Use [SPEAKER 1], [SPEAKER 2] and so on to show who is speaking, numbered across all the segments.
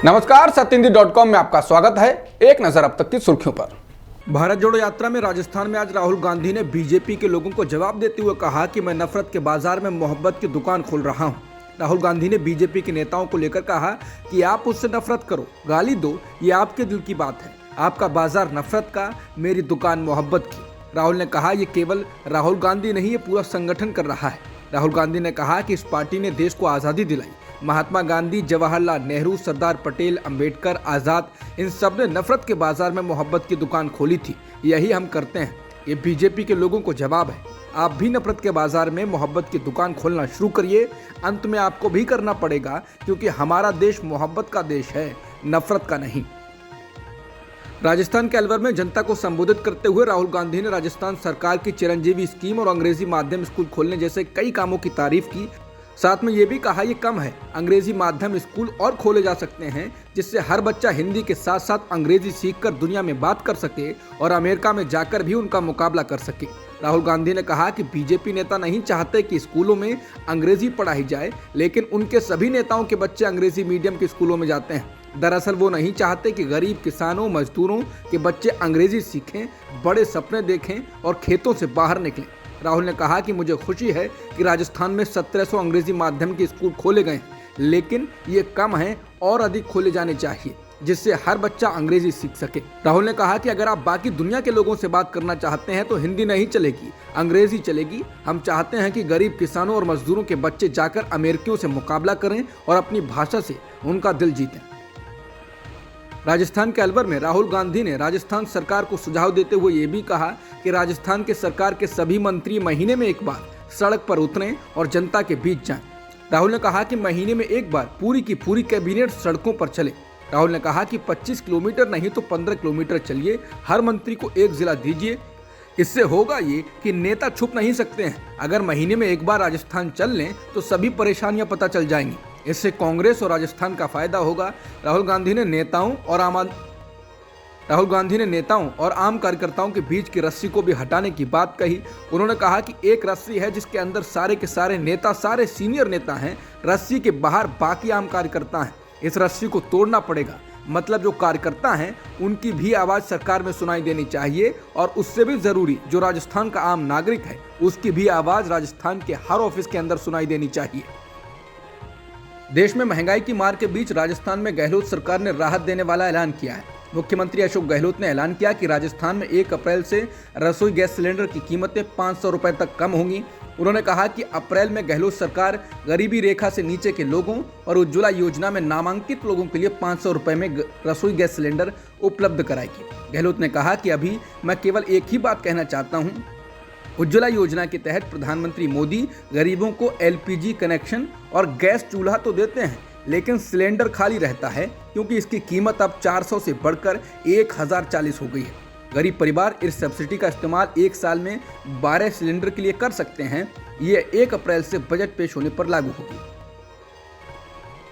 [SPEAKER 1] नमस्कार, सत्येंद्र.com में आपका स्वागत है। एक नजर अब तक की सुर्खियों पर। भारत जोड़ो यात्रा में राजस्थान में आज राहुल गांधी ने बीजेपी के लोगों को जवाब देते हुए कहा कि मैं नफरत के बाजार में मोहब्बत की दुकान खोल रहा हूं। राहुल गांधी ने बीजेपी के नेताओं को लेकर कहा कि आप उससे नफरत करो, गाली दो, ये आपके दिल की बात है। आपका बाजार नफरत का, मेरी दुकान मोहब्बत की। राहुल ने कहा ये केवल राहुल गांधी नहीं, ये पूरा संगठन कर रहा है। राहुल गांधी ने कहा कि इस पार्टी ने देश को आज़ादी दिलाई। महात्मा गांधी, जवाहरलाल नेहरू, सरदार पटेल, अंबेडकर, आज़ाद, इन सब ने नफरत के बाजार में मोहब्बत की दुकान खोली थी। यही हम करते हैं। ये बीजेपी के लोगों को जवाब है। आप भी नफरत के बाजार में मोहब्बत की दुकान खोलना शुरू करिए। अंत में आपको भी करना पड़ेगा, क्योंकि हमारा देश मोहब्बत का देश है, नफरत का नहीं। राजस्थान के अलवर में जनता को संबोधित करते हुए राहुल गांधी ने राजस्थान सरकार की चिरंजीवी स्कीम और अंग्रेजी माध्यम स्कूल खोलने जैसे कई कामों की तारीफ की। साथ में ये भी कहा ये कम है, अंग्रेजी माध्यम स्कूल और खोले जा सकते हैं, जिससे हर बच्चा हिंदी के साथ साथ अंग्रेजी सीखकर दुनिया में बात कर सके और अमेरिका में जाकर भी उनका मुकाबला कर सके। राहुल गांधी ने कहा कि बीजेपी नेता नहीं चाहते कि स्कूलों में अंग्रेजी पढ़ाई जाए, लेकिन उनके सभी नेताओं के बच्चे अंग्रेजी मीडियम के स्कूलों में जाते हैं। दरअसल वो नहीं चाहते कि गरीब किसानों, मजदूरों के बच्चे अंग्रेजी सीखें, बड़े सपने देखें और खेतों से बाहर निकलें। राहुल ने कहा कि मुझे खुशी है कि राजस्थान में 1700 अंग्रेजी माध्यम के स्कूल खोले गए हैं, लेकिन ये कम है और अधिक खोले जाने चाहिए, जिससे हर बच्चा अंग्रेजी सीख सके। राहुल ने कहा कि अगर आप बाकी दुनिया के लोगों से बात करना चाहते हैं तो हिंदी नहीं चलेगी, अंग्रेजी चलेगी। हम चाहते हैं कि गरीब किसानों और मजदूरों के बच्चे जाकर अमेरिकियों से मुकाबला करें और अपनी भाषा से उनका दिल जीतें। राजस्थान के अलवर में राहुल गांधी ने राजस्थान सरकार को सुझाव देते हुए ये भी कहा कि राजस्थान के सरकार के सभी मंत्री महीने में एक बार सड़क पर उतरें और जनता के बीच जाएं। राहुल ने कहा कि महीने में एक बार पूरी की पूरी कैबिनेट सड़कों पर चले। राहुल ने कहा कि 25 किलोमीटर नहीं तो 15 किलोमीटर चलिए, हर मंत्री को एक जिला दीजिए। इससे होगा ये कि नेता छुप नहीं सकते हैं। अगर महीने में एक बार राजस्थान चल लें तो सभी परेशानियां पता चल जाएंगी। इससे कांग्रेस और राजस्थान का फायदा होगा। राहुल गांधी ने नेताओं और आम कार्यकर्ताओं के बीच की रस्सी को भी हटाने की बात कही। उन्होंने कहा कि एक रस्सी है जिसके अंदर सारे के सारे नेता, सारे सीनियर नेता हैं। रस्सी के बाहर बाकी आम कार्यकर्ता हैं। इस रस्सी को तोड़ना पड़ेगा। मतलब जो कार्यकर्ता हैं उनकी भी आवाज़ सरकार में सुनाई देनी चाहिए, और उससे भी ज़रूरी जो राजस्थान का आम नागरिक है उसकी भी आवाज़ राजस्थान के हर ऑफिस के अंदर सुनाई देनी चाहिए। देश में महंगाई की मार के बीच राजस्थान में गहलोत सरकार ने राहत देने वाला ऐलान किया है। मुख्यमंत्री अशोक गहलोत ने ऐलान किया कि राजस्थान में 1 अप्रैल से रसोई गैस सिलेंडर की कीमतें 500 रुपए तक कम होंगी। उन्होंने कहा कि अप्रैल में गहलोत सरकार गरीबी रेखा से नीचे के लोगों और उज्ज्वला योजना में नामांकित लोगों के लिए 500 रुपए में रसोई गैस सिलेंडर उपलब्ध कराएगी। गहलोत ने कहा कि अभी मैं केवल एक ही बात कहना चाहता हूँ, उज्ज्वला योजना के तहत प्रधानमंत्री मोदी गरीबों को LPG कनेक्शन और गैस चूल्हा तो देते हैं, लेकिन सिलेंडर खाली रहता है, क्योंकि इसकी कीमत अब 400 से बढ़कर 1040 हो गई है। गरीब परिवार इस सब्सिडी का इस्तेमाल एक साल में 12 सिलेंडर के लिए कर सकते हैं। ये 1 अप्रैल से बजट पेश होने पर लागू होगी।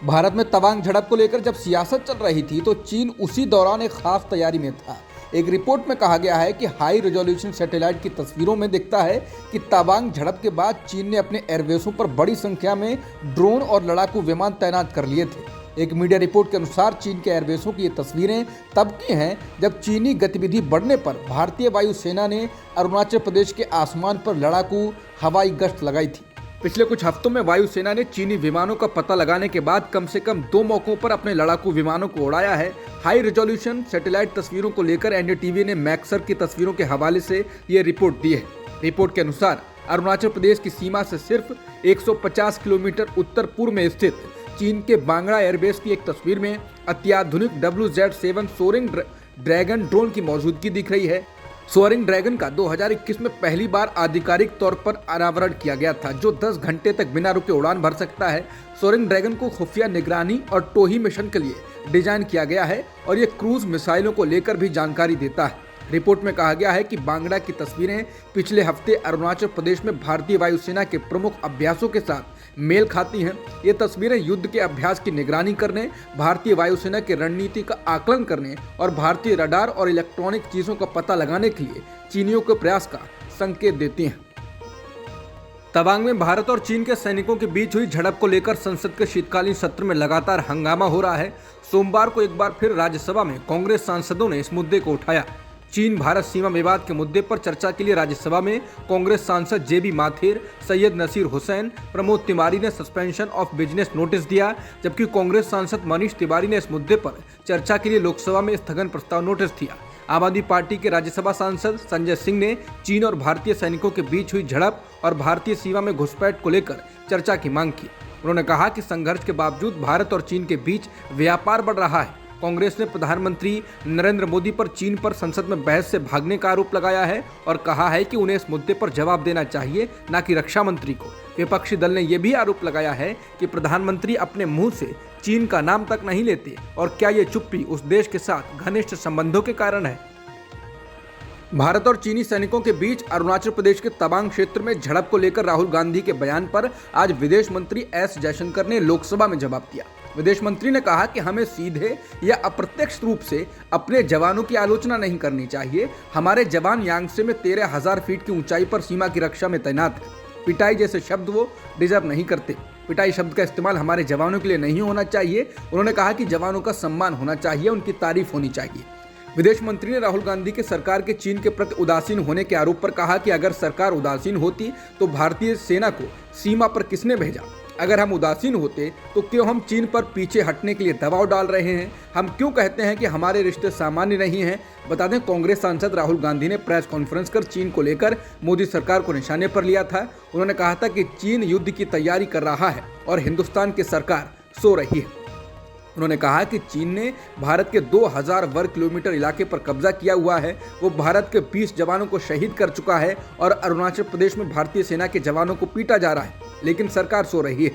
[SPEAKER 1] भारत में तवांग झड़प को लेकर जब सियासत चल रही थी तो चीन उसी दौरान एक खास तैयारी में था। एक रिपोर्ट में कहा गया है कि हाई रेजोल्यूशन सैटेलाइट की तस्वीरों में दिखता है कि तवांग झड़प के बाद चीन ने अपने एयरबेसों पर बड़ी संख्या में ड्रोन और लड़ाकू विमान तैनात कर लिए थे। एक मीडिया रिपोर्ट के अनुसार चीन के एयरबेसों की ये तस्वीरें तब की हैं जब चीनी गतिविधि बढ़ने पर भारतीय वायुसेना ने अरुणाचल प्रदेश के आसमान पर लड़ाकू हवाई गश्त लगाई थी। पिछले कुछ हफ्तों में वायुसेना ने चीनी विमानों का पता लगाने के बाद कम से कम 2 मौकों पर अपने लड़ाकू विमानों को उड़ाया है। हाई रेजोल्यूशन सैटेलाइट तस्वीरों को लेकर NDTV ने मैक्सर की तस्वीरों के हवाले से ये रिपोर्ट दी है। रिपोर्ट के अनुसार अरुणाचल प्रदेश की सीमा से सिर्फ 150 किलोमीटर उत्तर पूर्व में स्थित चीन के बांगड़ा एयरबेस की एक तस्वीर में अत्याधुनिक WZ-7 सोअरिंग ड्रैगन ड्रोन की मौजूदगी दिख रही है। सोअरिंग ड्रैगन का 2021 में पहली बार आधिकारिक तौर पर अनावरण किया गया था, जो 10 घंटे तक बिना रुके उड़ान भर सकता है। सोअरिंग ड्रैगन को खुफिया निगरानी और टोही मिशन के लिए डिजाइन किया गया है और ये क्रूज मिसाइलों को लेकर भी जानकारी देता है। रिपोर्ट में कहा गया है कि बांगड़ा की तस्वीरें पिछले हफ्ते अरुणाचल प्रदेश में भारतीय वायुसेना के प्रमुख अभ्यासों के साथ मेल खाती हैं। ये तस्वीरें युद्ध के अभ्यास की निगरानी करने, भारतीय वायुसेना की रणनीति का आकलन करने और भारतीय रडार और इलेक्ट्रॉनिक चीज़ों का पता लगाने के लिए चीनियों के प्रयास का संकेत देती हैं। तवांग में भारत और चीन के सैनिकों के बीच हुई झड़प को लेकर संसद के शीतकालीन सत्र में लगातार हंगामा हो रहा है। सोमवार को एक बार फिर राज्यसभा में कांग्रेस सांसदों ने इस मुद्दे को उठाया। चीन भारत सीमा विवाद के मुद्दे पर चर्चा के लिए राज्यसभा में कांग्रेस सांसद जेबी माथेर, सैयद नसीर हुसैन, प्रमोद तिवारी ने सस्पेंशन ऑफ बिजनेस नोटिस दिया, जबकि कांग्रेस सांसद मनीष तिवारी ने इस मुद्दे पर चर्चा के लिए लोकसभा में स्थगन प्रस्ताव नोटिस दिया। आम आदमी पार्टी के राज्यसभा सांसद संजय सिंह ने चीन और भारतीय सैनिकों के बीच हुई झड़प और भारतीय सीमा में घुसपैठ को लेकर चर्चा की मांग की। उन्होंने कहा कि संघर्ष के बावजूद भारत और चीन के बीच व्यापार बढ़ रहा है। कांग्रेस ने प्रधानमंत्री नरेंद्र मोदी पर चीन पर संसद में बहस से भागने का आरोप लगाया है और कहा है कि उन्हें इस मुद्दे पर जवाब देना चाहिए, न कि रक्षा मंत्री को। विपक्षी दल ने यह भी आरोप लगाया है कि प्रधानमंत्री अपने मुंह से चीन का नाम तक नहीं लेते और क्या ये चुप्पी उस देश के साथ घनिष्ठ संबंधों के कारण है। भारत और चीनी सैनिकों के बीच अरुणाचल प्रदेश के तवांग क्षेत्र में झड़प को लेकर राहुल गांधी के बयान पर आज विदेश मंत्री एस जयशंकर ने लोकसभा में जवाब दिया। विदेश मंत्री ने कहा कि हमें सीधे या अप्रत्यक्ष रूप से अपने जवानों की आलोचना नहीं करनी चाहिए। हमारे जवान यांगसे में 13,000 फीट की ऊंचाई पर सीमा की रक्षा में तैनात है। पिटाई जैसे शब्द वो डिजर्व नहीं करते। पिटाई शब्द का इस्तेमाल हमारे जवानों के लिए नहीं होना चाहिए। उन्होंने कहा कि जवानों का सम्मान होना चाहिए, उनकी तारीफ होनी चाहिए। विदेश मंत्री ने राहुल गांधी के सरकार के चीन के प्रति उदासीन होने के आरोप पर कहा कि अगर सरकार उदासीन होती तो भारतीय सेना को सीमा पर किसने भेजा? अगर हम उदासीन होते तो क्यों हम चीन पर पीछे हटने के लिए दबाव डाल रहे हैं? हम क्यों कहते हैं कि हमारे रिश्ते सामान्य नहीं हैं? बता दें, कांग्रेस सांसद राहुल गांधी ने प्रेस कॉन्फ्रेंस कर चीन को लेकर मोदी सरकार को निशाने पर लिया था। उन्होंने कहा था कि चीन युद्ध की तैयारी कर रहा है और हिंदुस्तान की सरकार सो रही है। उन्होंने कहा कि चीन ने भारत के 2000 वर्ग किलोमीटर इलाके पर कब्जा किया हुआ है। वो भारत के 20 जवानों को शहीद कर चुका है और अरुणाचल प्रदेश में भारतीय सेना के जवानों को पीटा जा रहा है, लेकिन सरकार सो रही है।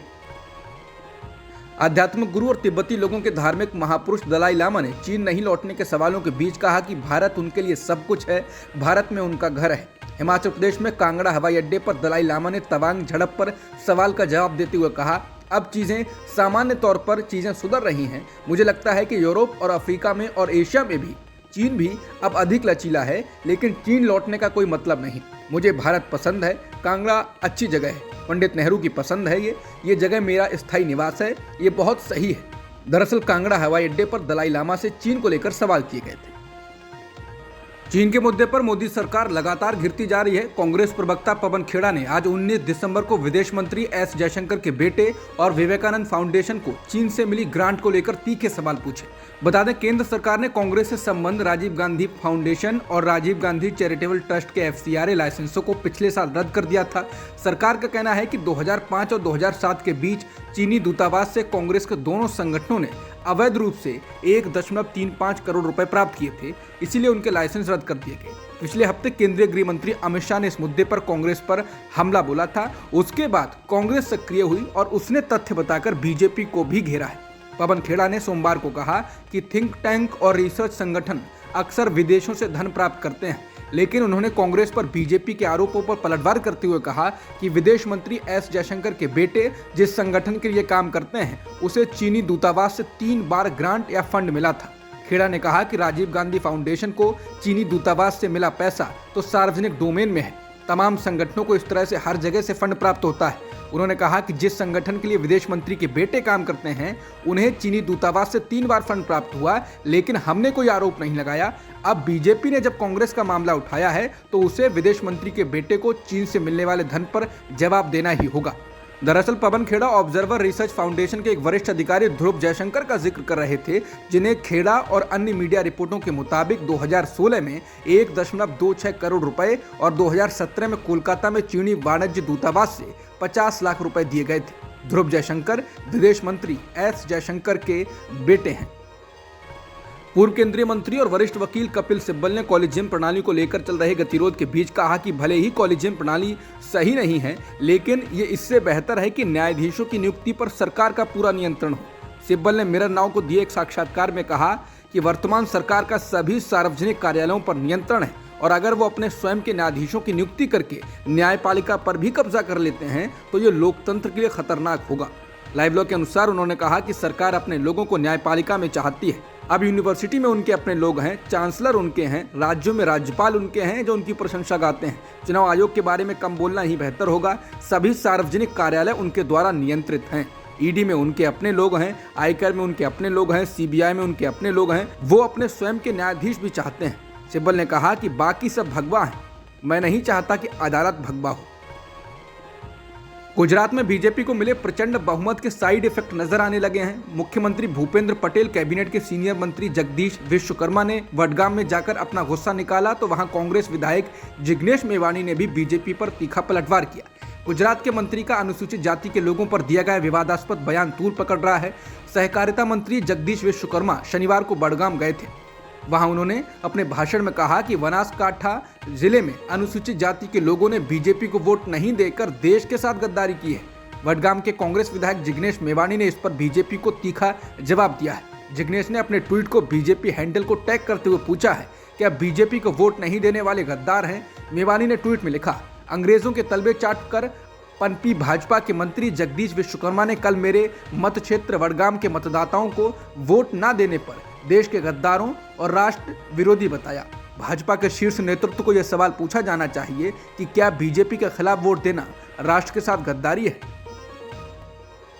[SPEAKER 1] आध्यात्मिक गुरु और तिब्बती लोगों के धार्मिक महापुरुष दलाई लामा ने चीन नहीं लौटने के सवालों के बीच कहा कि भारत उनके लिए सब कुछ है, भारत में उनका घर है। हिमाचल प्रदेश में कांगड़ा हवाई अड्डे पर दलाई लामा ने तवांग झड़प पर सवाल का जवाब देते हुए कहा, अब चीज़ें सामान्य तौर पर चीज़ें सुधर रही हैं। मुझे लगता है कि यूरोप और अफ्रीका में और एशिया में भी चीन भी अब अधिक लचीला है, लेकिन चीन लौटने का कोई मतलब नहीं। मुझे भारत पसंद है, कांगड़ा अच्छी जगह है, पंडित नेहरू की पसंद है, ये जगह मेरा स्थायी निवास है, ये बहुत सही है। दरअसल कांगड़ा हवाई अड्डे पर दलाई लामा से चीन को लेकर सवाल किए गए थे। चीन के मुद्दे पर मोदी सरकार लगातार घिरती जा रही है। कांग्रेस प्रवक्ता पवन खेड़ा ने आज 19 दिसंबर को विदेश मंत्री एस जयशंकर के बेटे और विवेकानंद फाउंडेशन को चीन से मिली ग्रांट को लेकर तीखे सवाल पूछे। बता दें, केंद्र सरकार ने कांग्रेस से संबंध राजीव गांधी फाउंडेशन और राजीव गांधी चैरिटेबल ट्रस्ट के FCRA लाइसेंसों को पिछले साल रद्द कर दिया था। सरकार का कहना है कि 2005 और 2007 के बीच चीनी दूतावास से कांग्रेस के दोनों संगठनों ने अवैध रूप से 1.35 करोड़ रुपए प्राप्त किए थे, इसीलिए उनके लाइसेंस रद्द कर दिए गए। पिछले हफ्ते केंद्रीय गृह मंत्री अमित शाह ने इस मुद्दे पर कांग्रेस पर हमला बोला था। उसके बाद कांग्रेस सक्रिय हुई और उसने तथ्य बताकर बीजेपी को भी घेरा है। पवन खेड़ा ने सोमवार को कहा कि थिंक टैंक और रिसर्च संगठन अक्सर विदेशों से धन प्राप्त करते हैं, लेकिन उन्होंने कांग्रेस पर बीजेपी के आरोपों पर पलटवार करते हुए कहा कि विदेश मंत्री एस जयशंकर के बेटे जिस संगठन के लिए काम करते हैं, उसे चीनी दूतावास से 3 बार ग्रांट या फंड मिला था। खेड़ा ने कहा कि राजीव गांधी फाउंडेशन को चीनी दूतावास से मिला पैसा तो सार्वजनिक डोमेन में है। तमाम संगठनों को इस तरह से हर जगह से फंड प्राप्त होता है। उन्होंने कहा कि जिस संगठन के लिए विदेश मंत्री के बेटे काम करते हैं, उन्हें चीनी दूतावास से 3 बार फंड प्राप्त हुआ, लेकिन हमने कोई आरोप नहीं लगाया। अब बीजेपी ने जब कांग्रेस का मामला उठाया है तो उसे विदेश मंत्री के बेटे को चीन से मिलने वाले धन पर जवाब देना ही होगा। दरअसल Pawan Khera observer research foundation के एक वरिष्ठ अधिकारी ध्रुव जयशंकर का जिक्र कर रहे थे, जिन्हें खेड़ा और अन्य मीडिया रिपोर्टों के मुताबिक 2016 में 1.26 करोड़ रुपए और 2017 में कोलकाता में चीनी वाणिज्य दूतावास से 50 लाख रुपए दिए गए थे। ध्रुव जयशंकर विदेश मंत्री एस जयशंकर के बेटे हैं। पूर्व केंद्रीय मंत्री और वरिष्ठ वकील कपिल सिब्बल ने कॉलेजियम प्रणाली को लेकर चल रहे गतिरोध के बीच कहा कि भले ही कॉलेजियम प्रणाली सही नहीं है, लेकिन ये इससे बेहतर है कि न्यायाधीशों की नियुक्ति पर सरकार का पूरा नियंत्रण हो। सिब्बल ने मिरर नाउ को दिए एक साक्षात्कार में कहा कि वर्तमान सरकार का सभी सार्वजनिक कार्यालयों पर नियंत्रण है और अगर वो अपने स्वयं के न्यायाधीशों की नियुक्ति करके न्यायपालिका पर भी कब्जा कर लेते हैं तो ये लोकतंत्र के लिए खतरनाक होगा। लाइव लॉ के अनुसार उन्होंने कहा कि सरकार अपने लोगों को न्यायपालिका में चाहती है। अब यूनिवर्सिटी में उनके अपने लोग हैं, चांसलर उनके हैं, राज्यों में राज्यपाल उनके हैं जो उनकी प्रशंसा गाते हैं। चुनाव आयोग के बारे में कम बोलना ही बेहतर होगा। सभी सार्वजनिक कार्यालय उनके द्वारा नियंत्रित हैं। ईडी में उनके अपने लोग हैं, आयकर में उनके अपने लोग हैं, सीबीआई में उनके अपने लोग हैं। वो अपने स्वयं के न्यायाधीश भी चाहते हैं। सिब्बल ने कहा कि बाकी सब भगवा हैं, मैं नहीं चाहता कि अदालत भगवा हो। गुजरात में बीजेपी को मिले प्रचंड बहुमत के साइड इफेक्ट नजर आने लगे हैं। मुख्यमंत्री भूपेंद्र पटेल, कैबिनेट के सीनियर मंत्री जगदीश विश्वकर्मा ने वडगाम में जाकर अपना गुस्सा निकाला तो वहां कांग्रेस विधायक जिग्नेश मेवाणी ने भी बीजेपी पर तीखा पलटवार किया। गुजरात के मंत्री का अनुसूचित जाति के लोगों पर दिया गया विवादास्पद बयान तूल पकड़ रहा है। सहकारिता मंत्री जगदीश विश्वकर्मा शनिवार को बडगाम गए थे। वहां उन्होंने अपने भाषण में कहा कि बनासकांठा जिले में अनुसूचित जाति के लोगों ने बीजेपी को वोट नहीं देकर देश के साथ गद्दारी की है। वडगाम के कांग्रेस विधायक जिग्नेश मेवाणी ने इस पर बीजेपी को तीखा जवाब दिया है। जिग्नेश ने अपने ट्वीट को बीजेपी हैंडल को टैग करते हुए पूछा है कि आप बीजेपी को वोट नहीं देने वाले गद्दार हैं। मेवाणी ने ट्वीट में लिखा, अंग्रेजों के तलबे चाट कर पनपी भाजपा के मंत्री जगदीश विश्वकर्मा ने कल मेरे मत क्षेत्र वडगाम के मतदाताओं को वोट न देने पर देश के गद्दारों और राष्ट्र विरोधी बताया। भाजपा के शीर्ष नेतृत्व को यह सवाल पूछा जाना चाहिए कि क्या बीजेपी के खिलाफ वोट देना राष्ट्र के साथ गद्दारी है।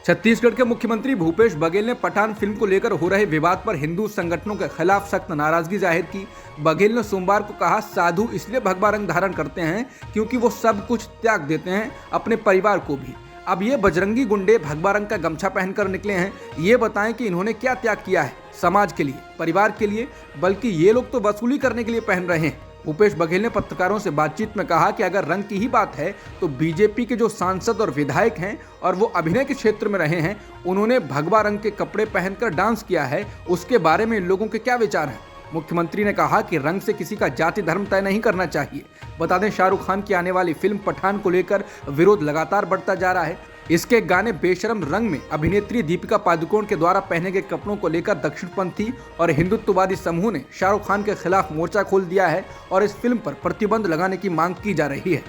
[SPEAKER 1] छत्तीसगढ़ के मुख्यमंत्री भूपेश बघेल ने पठान फिल्म को लेकर हो रहे विवाद पर हिंदू संगठनों के खिलाफ सख्त नाराजगी जाहिर की। बघेल ने सोमवार को कहा, साधु इसलिए भगवा रंग धारण करते हैं क्योंकि वो सब कुछ त्याग देते हैं, अपने परिवार को भी। अब ये बजरंगी गुंडे भगवा रंग का गमछा पहनकर निकले हैं। ये बताएं कि इन्होंने क्या त्याग किया है समाज के लिए, परिवार के लिए, बल्कि ये लोग तो वसूली करने के लिए पहन रहे हैं। भूपेश बघेल ने पत्रकारों से बातचीत में कहा कि अगर रंग की ही बात है तो बीजेपी के जो सांसद और विधायक हैं और वो अभिनय के क्षेत्र में रहे हैं, उन्होंने भगवा रंग के कपड़े पहनकर डांस किया है, उसके बारे में इन लोगों के क्या विचार हैं। मुख्यमंत्री ने कहा कि रंग से किसी का जाति धर्म तय नहीं करना चाहिए। बता दें, शाहरुख खान की आने वाली फिल्म पठान को लेकर विरोध लगातार बढ़ता जा रहा है। इसके गाने बेशरम रंग में अभिनेत्री दीपिका पादुकोण के द्वारा पहने गए कपड़ों को लेकर दक्षिणपंथी और हिंदुत्ववादी समूह ने शाहरुख खान के खिलाफ मोर्चा खोल दिया है और इस फिल्म पर प्रतिबंध लगाने की मांग की जा रही है।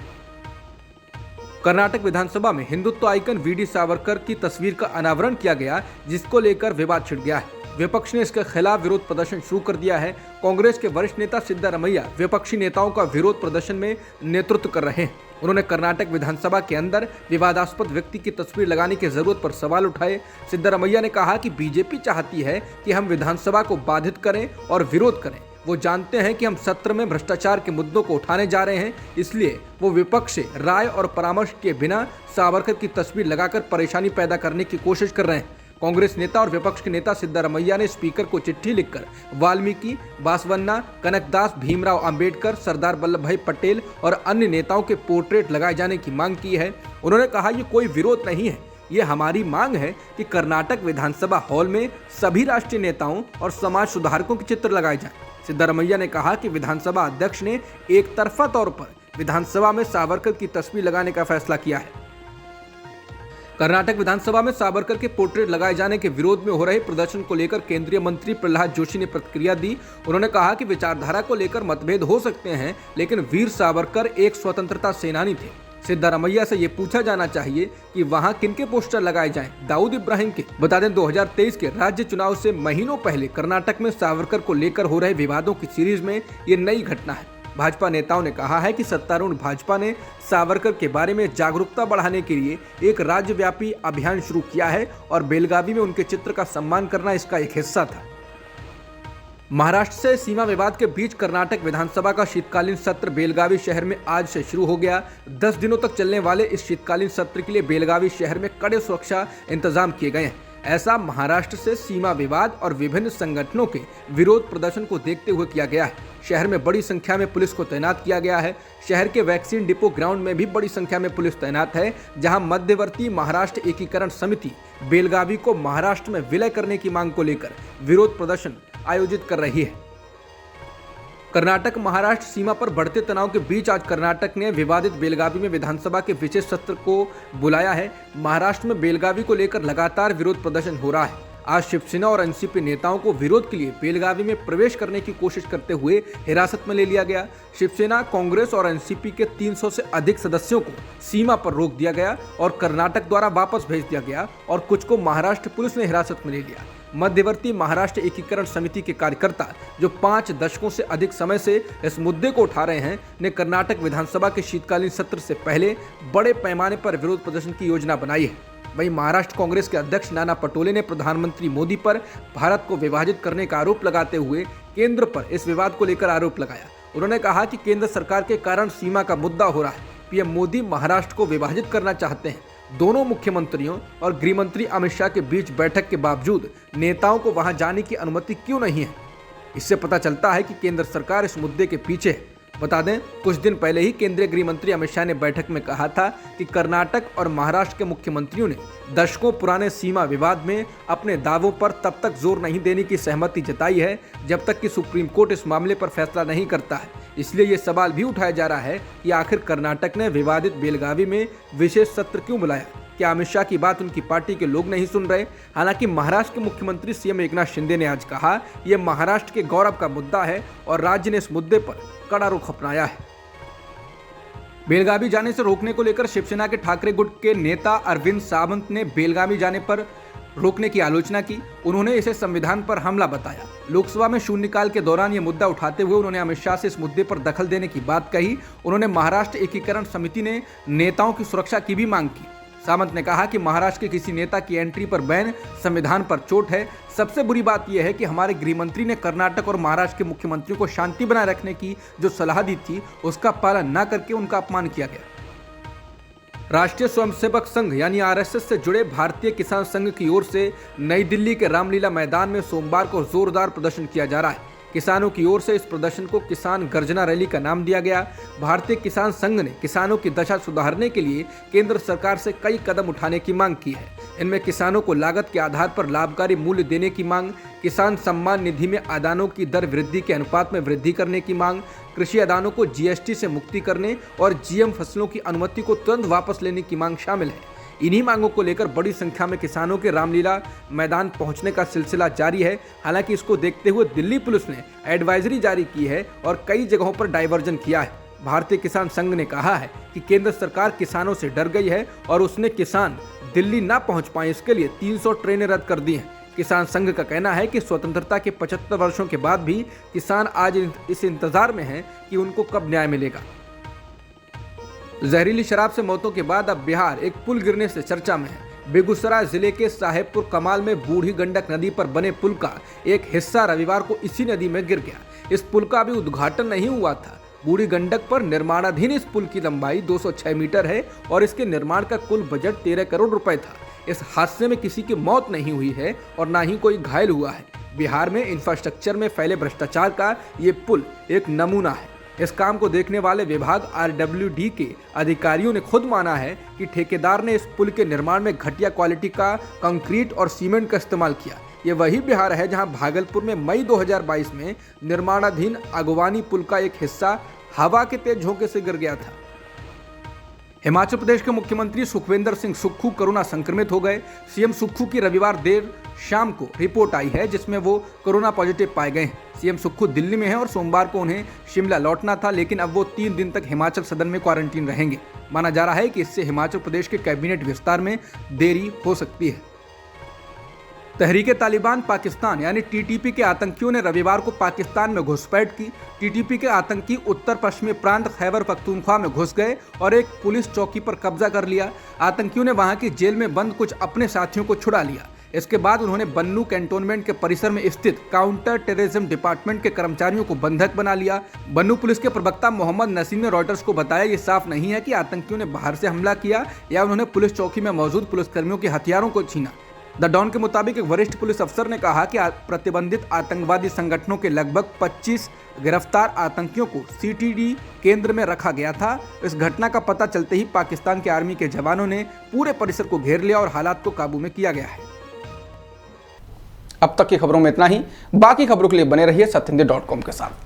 [SPEAKER 1] कर्नाटक विधानसभा में हिंदुत्व आइकन वीडी सावरकर की तस्वीर का अनावरण किया गया, जिसको लेकर विवाद छिड़ गया है। विपक्ष ने इसके खिलाफ विरोध प्रदर्शन शुरू कर दिया है। कांग्रेस के वरिष्ठ नेता सिद्धारमैया विपक्षी नेताओं का विरोध प्रदर्शन में नेतृत्व कर रहे हैं। उन्होंने कर्नाटक विधानसभा के अंदर विवादास्पद व्यक्ति की तस्वीर लगाने की जरूरत पर सवाल उठाए। सिद्धारमैया ने कहा कि बीजेपी चाहती है कि हम विधानसभा को बाधित करें और विरोध करें। वो जानते हैं कि हम सत्र में भ्रष्टाचार के मुद्दों को उठाने जा रहे हैं, इसलिए वो विपक्ष से राय और परामर्श के बिना सावरकर की तस्वीर लगाकर परेशानी पैदा करने की कोशिश कर रहे हैं। कांग्रेस नेता और विपक्ष के नेता सिद्धारमैया ने स्पीकर को चिट्ठी लिखकर वाल्मीकि, बासवन्ना, कनकदास, भीमराव अंबेडकर, सरदार वल्लभ भाई पटेल और अन्य नेताओं के पोर्ट्रेट लगाए जाने की मांग की है। उन्होंने कहा, ये कोई विरोध नहीं है, ये हमारी मांग है कि कर्नाटक विधानसभा हॉल में सभी राष्ट्रीय नेताओं और समाज सुधारकों के चित्र लगाए जाएं। सिद्धारमैया ने कहा कि विधानसभा अध्यक्ष ने एक तरफा तौर पर विधानसभा में सावरकर की तस्वीर लगाने का फैसला किया है। कर्नाटक विधानसभा में सावरकर के पोर्ट्रेट लगाए जाने के विरोध में हो रहे प्रदर्शन को लेकर केंद्रीय मंत्री प्रहलाद जोशी ने प्रतिक्रिया दी। उन्होंने कहा कि विचारधारा को लेकर मतभेद हो सकते हैं, लेकिन वीर सावरकर एक स्वतंत्रता सेनानी थे। सिद्धारमैया से ये पूछा जाना चाहिए कि वहां किनके पोस्टर लगाए जाएं, दाऊद इब्राहिम के। बता दें, 2023 के राज्य चुनाव से महीनों पहले कर्नाटक में सावरकर को लेकर हो रहे विवादों की सीरीज में ये नई घटना है। भाजपा नेताओं ने कहा है कि सत्तारूढ़ भाजपा ने सावरकर के बारे में जागरूकता बढ़ाने के लिए एक राज्यव्यापी अभियान शुरू किया है और बेलगावी में उनके चित्र का सम्मान करना इसका एक हिस्सा था। महाराष्ट्र से सीमा विवाद के बीच कर्नाटक विधानसभा का शीतकालीन सत्र बेलगावी शहर में आज से शुरू हो गया। 10 दिनों तक चलने वाले इस शीतकालीन सत्र के लिए बेलगावी शहर में कड़े सुरक्षा इंतजाम किए गए हैं। ऐसा महाराष्ट्र से सीमा विवाद और विभिन्न संगठनों के विरोध प्रदर्शन को देखते हुए किया गया है। शहर में बड़ी संख्या में पुलिस को तैनात किया गया है। शहर के वैक्सीन डिपो ग्राउंड में भी बड़ी संख्या में पुलिस तैनात है, जहां मध्यवर्ती महाराष्ट्र एकीकरण समिति बेलगावी को महाराष्ट्र में विलय करने की मांग को लेकर विरोध प्रदर्शन आयोजित कर रही है। कर्नाटक महाराष्ट्र सीमा पर बढ़ते तनाव के बीच आज कर्नाटक ने विवादित बेलगावी में विधानसभा के विशेष सत्र को बुलाया है। महाराष्ट्र में बेलगावी को लेकर लगातार विरोध प्रदर्शन हो रहा है। आज शिवसेना और एनसीपी नेताओं को विरोध के लिए बेलगावी में प्रवेश करने की कोशिश करते हुए हिरासत में ले लिया गया। शिवसेना, कांग्रेस और एनसीपी के 300 से अधिक सदस्यों को सीमा पर रोक दिया गया और कर्नाटक द्वारा वापस भेज दिया गया और कुछ को महाराष्ट्र पुलिस ने हिरासत में ले लिया। मध्यवर्ती महाराष्ट्र एकीकरण समिति के कार्यकर्ता, जो 5 दशकों से अधिक समय से इस मुद्दे को उठा रहे हैं, ने कर्नाटक विधानसभा के शीतकालीन सत्र से पहले बड़े पैमाने पर विरोध प्रदर्शन की योजना बनाई है। वहीं महाराष्ट्र कांग्रेस के अध्यक्ष नाना पटोले ने प्रधानमंत्री मोदी पर भारत को विभाजित करने का आरोप लगाते हुए केंद्र पर इस विवाद को लेकर आरोप लगाया। उन्होंने कहा कि केंद्र सरकार के कारण सीमा का मुद्दा हो रहा है। पीएम मोदी महाराष्ट्र को विभाजित करना चाहते हैं। दोनों मुख्यमंत्रियों और गृह मंत्री अमित शाह के बीच बैठक के बावजूद नेताओं को वहां जाने की अनुमति क्यों नहीं है? इससे पता चलता है कि केंद्र सरकार इस मुद्दे के पीछे है। बता दें, कुछ दिन पहले ही केंद्रीय गृह मंत्री अमित शाह ने बैठक में कहा था कि कर्नाटक और महाराष्ट्र के मुख्यमंत्रियों ने दशकों पुराने सीमा विवाद में अपने दावों पर तब तक जोर नहीं देने की सहमति जताई है जब तक कि सुप्रीम कोर्ट इस मामले पर फैसला नहीं करता है। इसलिए ये सवाल भी उठाया जा रहा है कि आखिर कर्नाटक ने विवादित बेलगावी में विशेष सत्र क्यों बुलाया? क्या अमित शाह की बात उनकी पार्टी के लोग नहीं सुन रहे? हालांकि महाराष्ट्र के मुख्यमंत्री सीएम एकनाथ शिंदे ने आज कहा, यह महाराष्ट्र के गौरव का मुद्दा है और राज्य ने इस मुद्दे पर कड़ा रुख अपनाया है। बेलगावी जाने से रोकने को लेकर शिवसेना के ठाकरे गुट के नेता अरविंद सावंत ने बेलगावी जाने पर रोकने की आलोचना की। उन्होंने इसे संविधान पर हमला बताया। लोकसभा में शून्यकाल के दौरान ये मुद्दा उठाते हुए उन्होंने अमित शाह से इस मुद्दे पर दखल देने की बात कही। उन्होंने महाराष्ट्र एकीकरण समिति ने नेताओं की सुरक्षा की भी मांग की। सावंत ने कहा कि महाराष्ट्र के किसी नेता की एंट्री पर बैन संविधान पर चोट है। सबसे बुरी बात यह है कि हमारे गृह मंत्री ने कर्नाटक और महाराष्ट्र के मुख्यमंत्रियों को शांति बनाए रखने की जो सलाह दी थी, उसका पालन न करके उनका अपमान किया गया। राष्ट्रीय स्वयंसेवक संघ यानी आरएसएस से जुड़े भारतीय किसान संघ की ओर से नई दिल्ली के रामलीला मैदान में सोमवार को जोरदार प्रदर्शन किया जा रहा है। किसानों की ओर से इस प्रदर्शन को किसान गर्जना रैली का नाम दिया गया। भारतीय किसान संघ ने किसानों की दशा सुधारने के लिए केंद्र सरकार से कई कदम उठाने की मांग की है। इनमें किसानों को लागत के आधार पर लाभकारी मूल्य देने की मांग, किसान सम्मान निधि में आदानों की दर वृद्धि के अनुपात में वृद्धि करने की मांग, कृषि आदानों को जीएसटी से मुक्ति करने और जीएम फसलों की अनुमति को तुरंत वापस लेने की मांग शामिल है। इन्हीं मांगों को लेकर बड़ी संख्या में किसानों के रामलीला मैदान पहुंचने का सिलसिला जारी है। हालांकि इसको देखते हुए दिल्ली पुलिस ने एडवाइजरी जारी की है और कई जगहों पर डायवर्जन किया है। भारतीय किसान संघ ने कहा है कि केंद्र सरकार किसानों से डर गई है और उसने किसान दिल्ली ना पहुंच पाए इसके लिए 300 ट्रेनें रद्द कर दी हैं। किसान संघ का कहना है कि स्वतंत्रता के 75 वर्षों के बाद भी किसान आज इस इंतजार में हैं कि उनको कब न्याय मिलेगा। जहरीली शराब से मौतों के बाद अब बिहार एक पुल गिरने से चर्चा में है। बेगूसराय जिले के साहेबपुर कमाल में बूढ़ी गंडक नदी पर बने पुल का एक हिस्सा रविवार को इसी नदी में गिर गया। इस पुल का अभी उद्घाटन नहीं हुआ था। बूढ़ी गंडक पर निर्माणाधीन इस पुल की लंबाई 206 मीटर है और इसके निर्माण का कुल बजट 13 करोड़ रुपए था। इस हादसे में किसी की मौत नहीं हुई है और न ही कोई घायल हुआ है। बिहार में इंफ्रास्ट्रक्चर में फैले भ्रष्टाचार का ये पुल एक नमूना है। इस काम को देखने वाले विभाग आरडब्ल्यूडी के अधिकारियों ने खुद माना है कि ठेकेदार ने इस पुल के निर्माण में घटिया क्वालिटी का कंक्रीट और सीमेंट का इस्तेमाल किया। ये वही बिहार है जहां भागलपुर में मई 2022 में निर्माणाधीन अगवानी पुल का एक हिस्सा हवा के तेज झोंके से गिर गया था। हिमाचल प्रदेश के मुख्यमंत्री सुखविंदर सिंह सुक्खू कोरोना संक्रमित हो गए। सीएम सुक्खू की रविवार देर शाम को रिपोर्ट आई है जिसमें वो कोरोना पॉजिटिव पाए गए हैं। सीएम सुक्खू दिल्ली में हैं और सोमवार को उन्हें शिमला लौटना था, लेकिन अब वो 3 दिन तक हिमाचल सदन में क्वारंटीन रहेंगे। माना जा रहा है कि इससे हिमाचल प्रदेश के कैबिनेट विस्तार में देरी हो सकती है। तहरीके तालिबान पाकिस्तान यानी टीटीपी के आतंकियों ने रविवार को पाकिस्तान में घुसपैठ की। टीटीपी के आतंकी उत्तर पश्चिमी प्रांत खैबर पख्तूनख्वा में घुस गए और एक पुलिस चौकी पर कब्जा कर लिया। आतंकियों ने वहां की जेल में बंद कुछ अपने साथियों को छुड़ा लिया। इसके बाद उन्होंने बन्नू कैंटोनमेंट के परिसर में स्थित काउंटर टेररिज्म डिपार्टमेंट के कर्मचारियों को बंधक बना लिया। बन्नू पुलिस के प्रवक्ता मोहम्मद नसीम ने रॉयटर्स को बताया, ये साफ नहीं है कि आतंकियों ने बाहर से हमला किया या उन्होंने पुलिस चौकी में मौजूद पुलिसकर्मियों के हथियारों को छीना। द डॉन के मुताबिक एक वरिष्ठ पुलिस अफसर ने कहा कि प्रतिबंधित आतंकवादी संगठनों के लगभग 25 गिरफ्तार आतंकियों को सीटीडी केंद्र में रखा गया था। इस घटना का पता चलते ही पाकिस्तान के आर्मी के जवानों ने पूरे परिसर को घेर लिया और हालात को काबू में किया गया है। अब तक की खबरों में इतना ही। बाकी खबरों के लिए बने रहिए सत्येंद्र.com के साथ।